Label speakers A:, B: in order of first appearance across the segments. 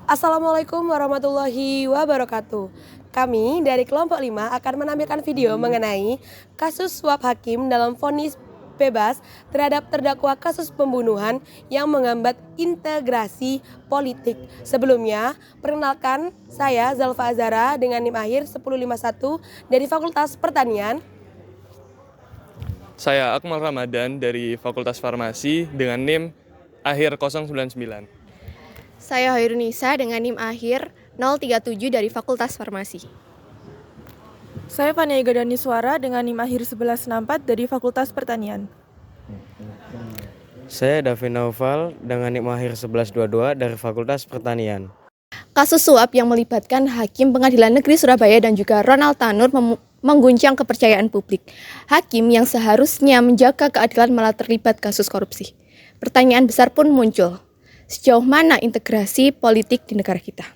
A: Assalamualaikum warahmatullahi wabarakatuh. Kami dari kelompok 5 akan menampilkan video mengenai kasus suap hakim dalam vonis bebas terhadap terdakwa kasus pembunuhan yang menghambat integrasi politik. Sebelumnya, perkenalkan saya Zalfa Azara dengan NIM akhir 1051 dari Fakultas Pertanian.
B: Saya Akmal Ramadan dari Fakultas Farmasi dengan NIM akhir 099.
C: Saya Hoirunisa dengan NIM akhir 037 dari Fakultas Farmasi.
D: Saya Fania Gadani Suara dengan NIM akhir 1164 dari Fakultas Pertanian.
E: Saya Davin Naufal dengan NIM akhir 1122 dari Fakultas Pertanian.
C: Kasus suap yang melibatkan Hakim Pengadilan Negeri Surabaya dan juga Ronald Tanur mengguncang kepercayaan publik. Hakim yang seharusnya menjaga keadilan malah terlibat kasus korupsi. Pertanyaan besar pun muncul. Sejauh mana integrasi politik di negara kita?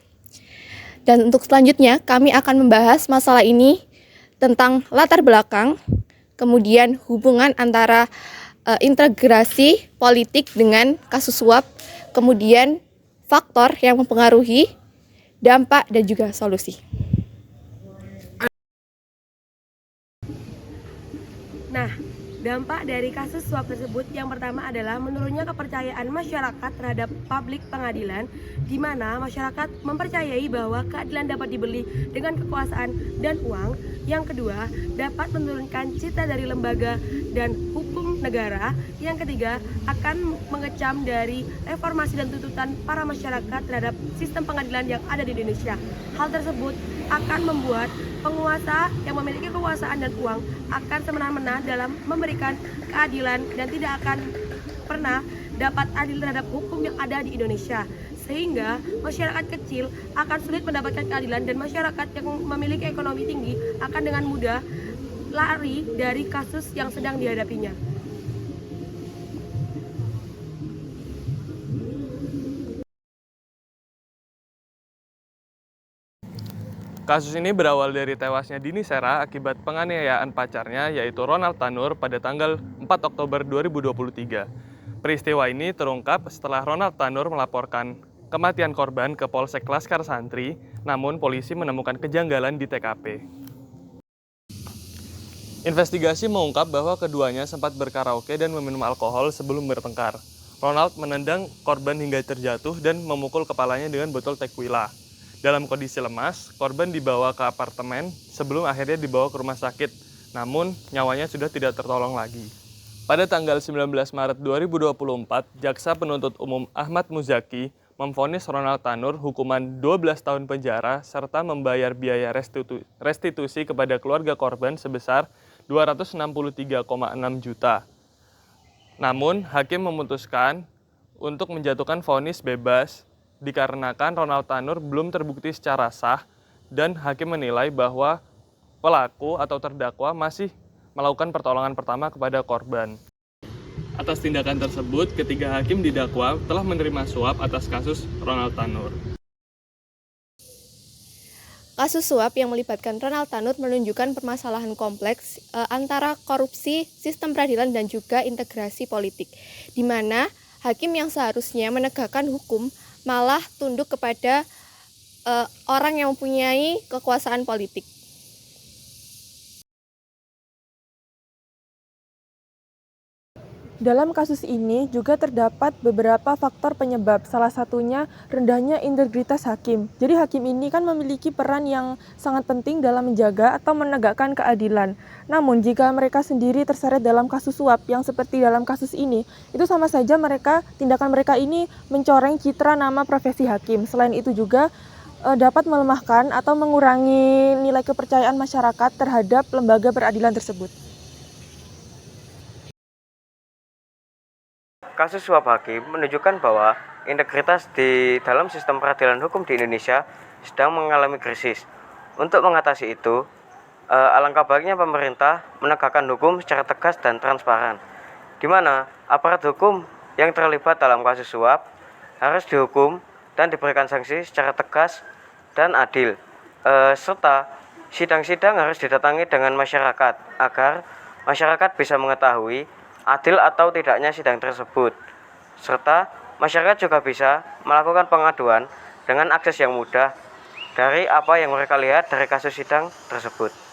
C: Dan untuk selanjutnya kami akan membahas masalah ini tentang latar belakang, kemudian hubungan antara integrasi politik dengan kasus suap, kemudian faktor yang mempengaruhi, dampak, dan juga solusi.
A: Nah, dampak dari kasus suap tersebut yang pertama adalah menurunnya kepercayaan masyarakat terhadap publik pengadilan, di mana masyarakat mempercayai bahwa keadilan dapat dibeli dengan kekuasaan dan uang. Yang kedua, dapat menurunkan citra dari lembaga dan hukum negara. Yang ketiga, akan mengecam dari reformasi dan tuntutan para masyarakat terhadap sistem pengadilan yang ada di Indonesia. Hal tersebut akan membuat penguasa yang memiliki kekuasaan dan uang akan semena-mena dalam memberikan keadilan dan tidak akan pernah dapat adil terhadap hukum yang ada di Indonesia, sehingga masyarakat kecil akan sulit mendapatkan keadilan dan masyarakat yang memiliki ekonomi tinggi akan dengan mudah lari dari kasus yang sedang dihadapinya.
B: Kasus ini berawal dari tewasnya Dini Sera akibat penganiayaan pacarnya yaitu Ronald Tanur pada tanggal 4 Oktober 2023. Peristiwa ini terungkap setelah Ronald Tanur melaporkan kematian korban ke Polsek Laskar Santri, namun polisi menemukan kejanggalan di TKP. Investigasi mengungkap bahwa keduanya sempat berkaraoke dan meminum alkohol sebelum bertengkar. Ronald menendang korban hingga terjatuh dan memukul kepalanya dengan botol tequila. Dalam kondisi lemas, korban dibawa ke apartemen sebelum akhirnya dibawa ke rumah sakit, namun nyawanya sudah tidak tertolong lagi. Pada tanggal 19 Maret 2024, Jaksa Penuntut Umum Ahmad Muzaki memvonis Ronald Tanur hukuman 12 tahun penjara serta membayar biaya restitusi kepada keluarga korban sebesar 263,6 juta. Namun, hakim memutuskan untuk menjatuhkan vonis bebas dikarenakan Ronald Tanur belum terbukti secara sah dan hakim menilai bahwa pelaku atau terdakwa masih melakukan pertolongan pertama kepada korban. Atas tindakan tersebut, ketiga hakim didakwa telah menerima suap atas kasus Ronald Tanur.
C: Kasus suap yang melibatkan Ronald Tanur menunjukkan permasalahan kompleks antara korupsi, sistem peradilan, dan juga integrasi politik, di mana hakim yang seharusnya menegakkan hukum malah tunduk kepada orang yang mempunyai kekuasaan politik.
D: Dalam kasus ini juga terdapat beberapa faktor penyebab, salah satunya rendahnya integritas hakim. Jadi hakim ini kan memiliki peran yang sangat penting dalam menjaga atau menegakkan keadilan. Namun jika mereka sendiri terseret dalam kasus suap yang seperti dalam kasus ini, itu sama saja tindakan mereka ini mencoreng citra nama profesi hakim. Selain itu juga dapat melemahkan atau mengurangi nilai kepercayaan masyarakat terhadap lembaga peradilan tersebut.
E: Kasus suap hakim menunjukkan bahwa integritas di dalam sistem peradilan hukum di Indonesia sedang mengalami krisis. Untuk mengatasi itu, alangkah baiknya pemerintah menegakkan hukum secara tegas dan transparan, di mana aparat hukum yang terlibat dalam kasus suap harus dihukum dan diberikan sanksi secara tegas dan adil, serta sidang-sidang harus didatangi dengan masyarakat agar masyarakat bisa mengetahui adil atau tidaknya sidang tersebut, serta masyarakat juga bisa melakukan pengaduan dengan akses yang mudah dari apa yang mereka lihat dari kasus sidang tersebut.